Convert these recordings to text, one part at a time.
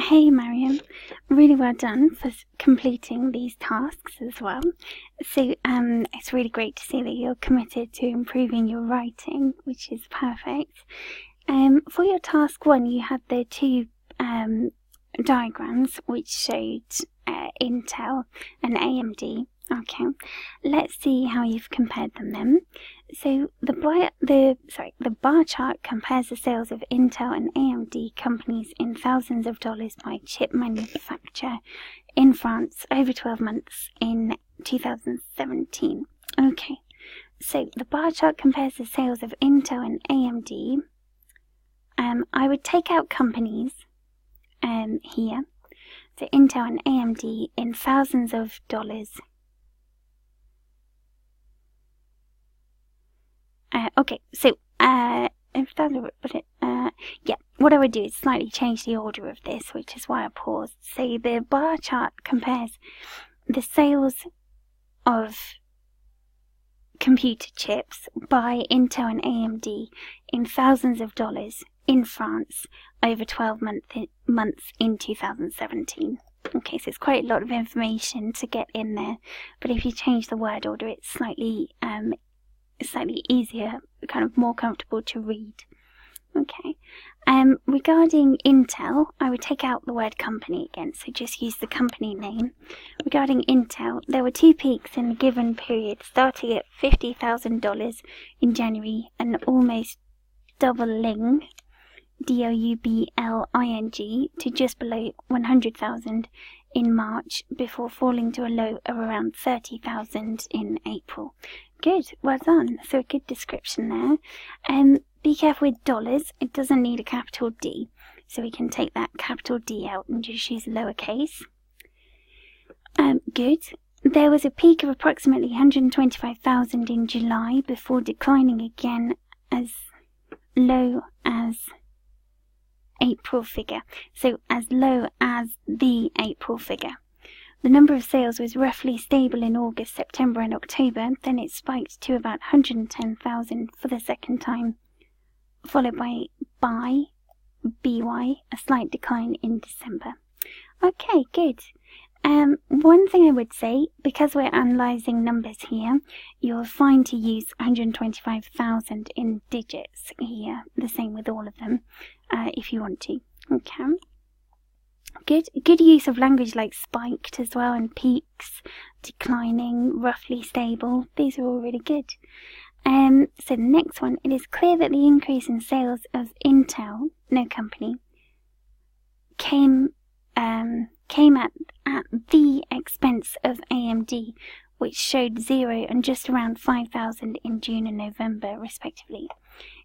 Hey Mariam, really well done for completing these tasks as well. So it's really great to see that you're committed to improving your writing, which is perfect. For your task 1, you had the two diagrams which showed Intel and AMD. Okay, let's see how you've compared them then. So the bar chart compares the sales of Intel and AMD companies in thousands of dollars by chip manufacturer in France over 12 months in 2017. Okay, so the bar chart compares the sales of Intel and AMD. I would take out companies here. So Intel and AMD in thousands of dollars. Okay, so what I would do is slightly change the order of this, which is why I paused. So the bar chart compares the sales of computer chips by Intel and AMD in thousands of dollars in France over 12 months in 2017. Okay, so it's quite a lot of information to get in there, but if you change the word order, it's slightly easier, kind of more comfortable to read. Okay. Regarding Intel, I would take out the word company again, so just use the company name. Regarding Intel, there were two peaks in a given period, starting at $50,000 in January and almost doubling, doubling, to just below 100,000 in March, before falling to a low of around 30,000 in April. Good, well done. So a good description there. Be careful with dollars. It doesn't need a capital D, so we can take that capital D out and just use lowercase. Good. There was a peak of approximately 125,000 in July before declining again as low as April figure. So as low as the April figure. The number of sales was roughly stable in August, September and October, then it spiked to about 110,000 for the second time, followed by BY, a slight decline in December. Okay, good. One thing I would say, because we're analysing numbers here, you're fine to use 125,000 in digits here, the same with all of them, if you want to. Okay. Good use of language like spiked as well, and peaks, declining, roughly stable. These are all really good. So the next one, it is clear that the increase in sales of Intel, no company, came at the expense of AMD, which showed 0 and just around 5,000 in June and November, respectively.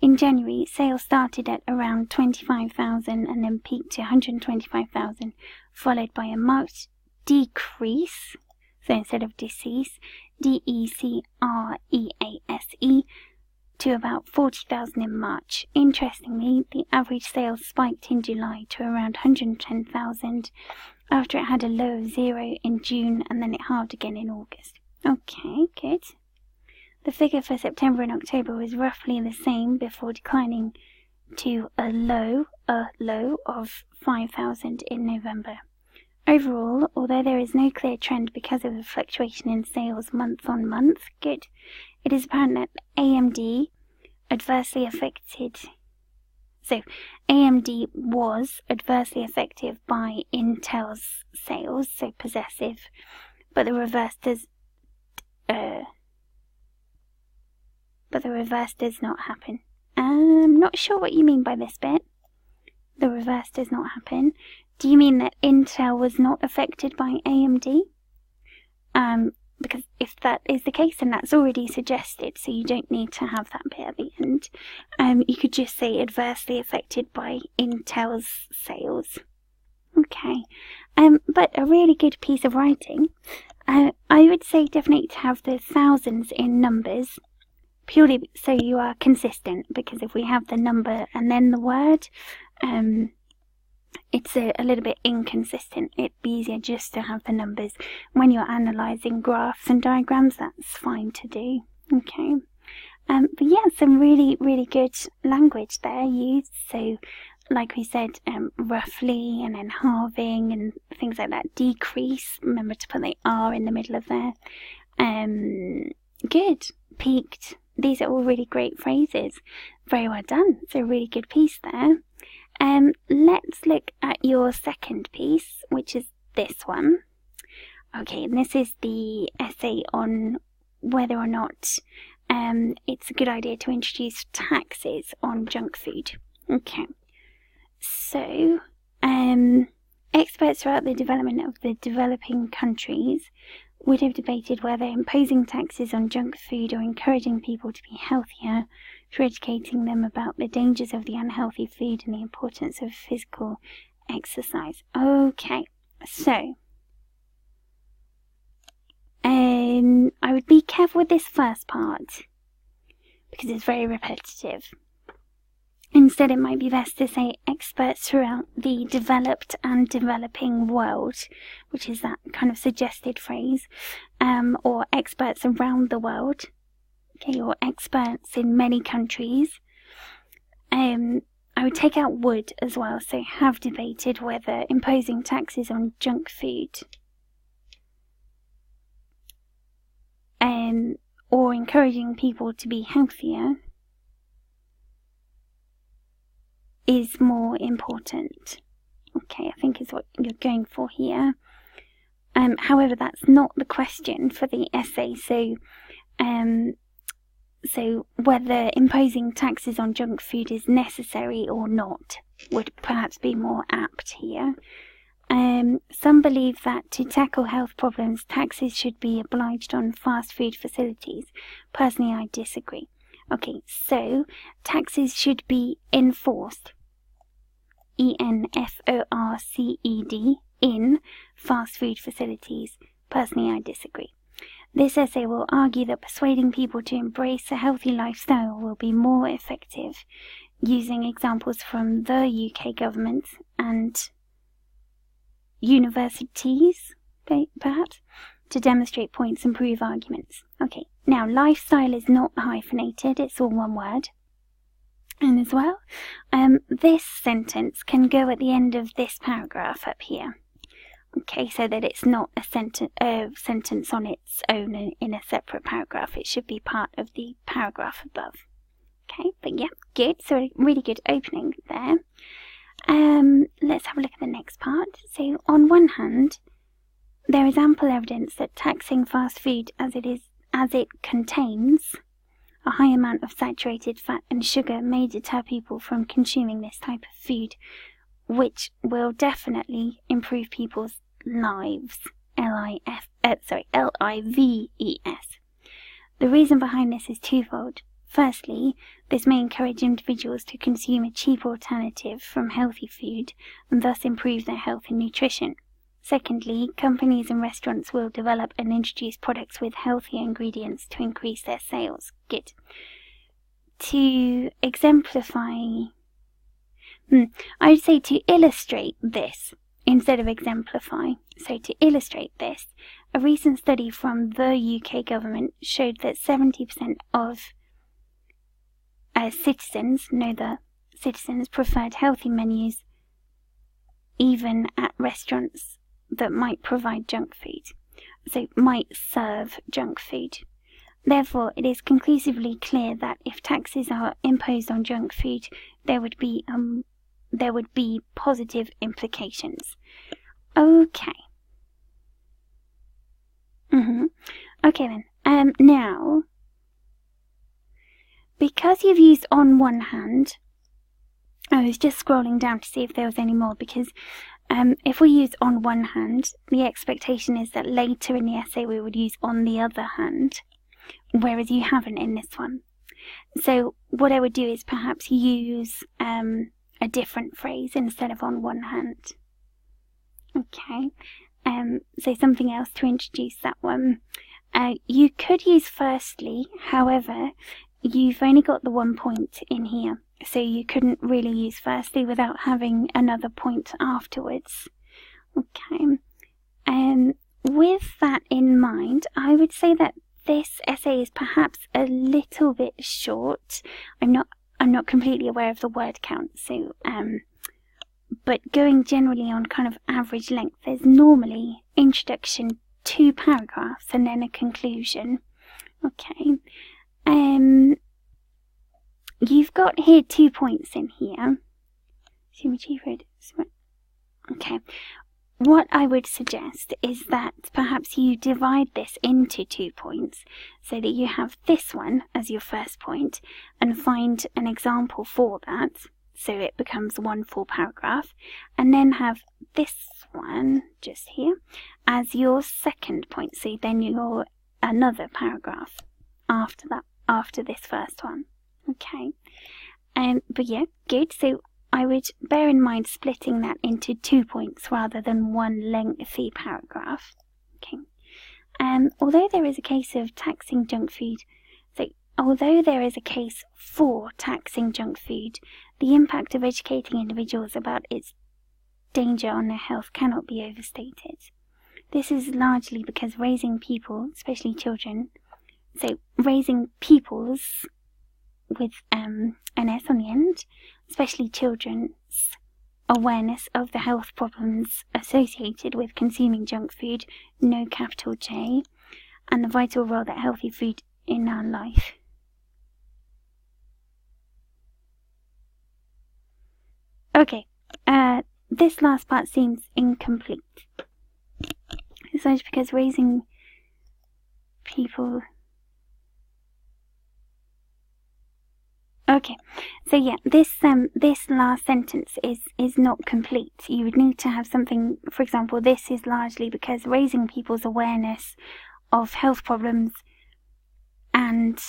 In January, sales started at around 25,000 and then peaked to 125,000, followed by a marked decrease, so instead of decease, DECREASE, to about 40,000 in March. Interestingly, the average sales spiked in July to around 110,000 after it had a low of 0 in June and then it halved again in August. Okay, good. The figure for September and October was roughly the same before declining to a low of 5,000 in November. Overall, although there is no clear trend because of the fluctuation in sales month on month, good, it is apparent that AMD adversely affected. So AMD was adversely affected by Intel's sales, so possessive, but the reverse does not happen. I'm not sure what you mean by this bit. The reverse does not happen. Do you mean that Intel was not affected by AMD? Because if that is the case, then that's already suggested, so you don't need to have that bit at the end. You could just say adversely affected by Intel's sales. Okay. But a really good piece of writing. I would say definitely to have the thousands in numbers, purely so you are consistent, because if we have the number and then the word, it's a little bit inconsistent. It'd be easier just to have the numbers. When you're analysing graphs and diagrams, that's fine to do. Okay. But yeah, some really, really good language there used. So like we said, roughly, and then halving and things like that. Decrease, remember to put the R in the middle of there. Good. Peaked. These are all really great phrases. Very well done. It's a really good piece there. Let's look at your second piece, which is this one. Okay, and this is the essay on whether or not it's a good idea to introduce taxes on junk food. Okay, so experts throughout the development of the developing countries would have debated whether imposing taxes on junk food or encouraging people to be healthier through educating them about the dangers of the unhealthy food and the importance of physical exercise. Okay, so I would be careful with this first part because it's very repetitive. Instead, it might be best to say experts throughout the developed and developing world, which is that kind of suggested phrase, or experts around the world, okay, or experts in many countries. I would take out would as well, so have debated whether imposing taxes on junk food or encouraging people to be healthier is more important. Okay, I think is what you're going for here. However, that's not the question for the essay, so whether imposing taxes on junk food is necessary or not would perhaps be more apt here. Some believe that to tackle health problems, taxes should be obliged on fast food facilities. Personally, I disagree. Okay, so taxes should be enforced. ENFORCED, in fast food facilities. Personally, I disagree. This essay will argue that persuading people to embrace a healthy lifestyle will be more effective, using examples from the UK government and universities, perhaps, to demonstrate points and prove arguments. Okay, now lifestyle is not hyphenated, it's all one word. And as well, this sentence can go at the end of this paragraph up here. Okay, so that it's not a sentence on its own in a separate paragraph. It should be part of the paragraph above. Okay, but yeah, good. So a really good opening there. Let's have a look at the next part. So on one hand, there is ample evidence that taxing fast food as it contains a high amount of saturated fat and sugar may deter people from consuming this type of food, which will definitely improve people's lives. L-I-V-E-S. The reason behind this is twofold. Firstly, this may encourage individuals to consume a cheap alternative from healthy food and thus improve their health and nutrition. Secondly, companies and restaurants will develop and introduce products with healthier ingredients to increase their sales. Good. To exemplify, I would say to illustrate this instead of exemplify. So to illustrate this, a recent study from the UK government showed that 70% of citizens preferred healthy menus even at restaurants that might provide junk food, so might serve junk food. Therefore, it is conclusively clear that if taxes are imposed on junk food, there would be positive implications. Okay. Okay then. Now, because you've used on one hand, I was just scrolling down to see if there was any more, because if we use on one hand, the expectation is that later in the essay we would use on the other hand, whereas you haven't in this one. So what I would do is perhaps use a different phrase instead of on one hand. Okay, so something else to introduce that one. You could use firstly, however, you've only got the 1 point in here, so you couldn't really use firstly without having another point afterwards. Okay, with that in mind, I would say that this essay is perhaps a little bit short. I'm not completely aware of the word count, so but going generally on kind of average length, there's normally introduction, 2 paragraphs, and then a conclusion. Okay. You've got here 2 points in here. Okay. What I would suggest is that perhaps you divide this into 2 points so that you have this one as your first point and find an example for that so it becomes 1 full paragraph, and then have this one just here as your second point, so then you're another paragraph after that, after this first one. Okay. But yeah, good. So I would bear in mind splitting that into 2 points rather than one lengthy paragraph. Okay. Although there is a case of taxing junk food, although there is a case for taxing junk food, the impact of educating individuals about its danger on their health cannot be overstated. This is largely because raising people, especially children, so raising peoples with an S on the end, especially children's awareness of the health problems associated with consuming junk food, no capital J, and the vital role that healthy food in our life. Okay, this last part seems incomplete. It's just because raising people... Okay, so yeah, this last sentence is not complete. You would need to have something, for example, this is largely because raising people's awareness of health problems and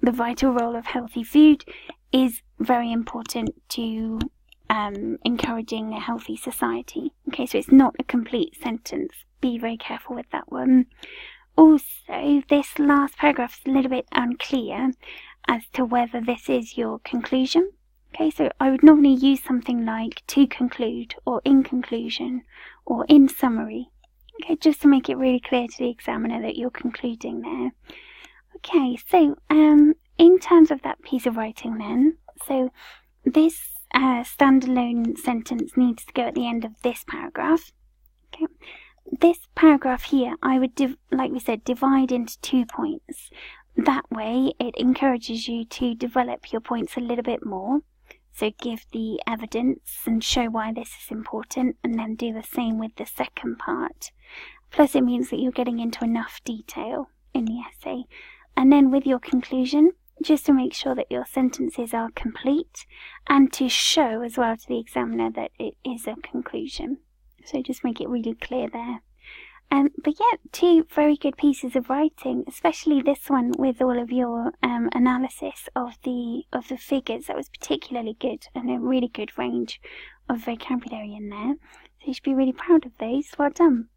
the vital role of healthy food is very important to encouraging a healthy society. Okay, so it's not a complete sentence. Be very careful with that one. Also, this last paragraph is a little bit unclear as to whether this is your conclusion. Okay, so I would normally use something like to conclude, or in conclusion, or in summary. Okay, just to make it really clear to the examiner that you're concluding there. Okay, so in terms of that piece of writing then, so this standalone sentence needs to go at the end of this paragraph. Okay, this paragraph here, I would, like we said, divide into 2 points. That way, it encourages you to develop your points a little bit more. So give the evidence and show why this is important, and then do the same with the second part. Plus, it means that you're getting into enough detail in the essay. And then with your conclusion, just to make sure that your sentences are complete, and to show as well to the examiner that it is a conclusion. So just make it really clear there. But yeah, 2 very good pieces of writing, especially this one with all of your analysis of the figures. That was particularly good, and a really good range of vocabulary in there. So you should be really proud of those. Well done.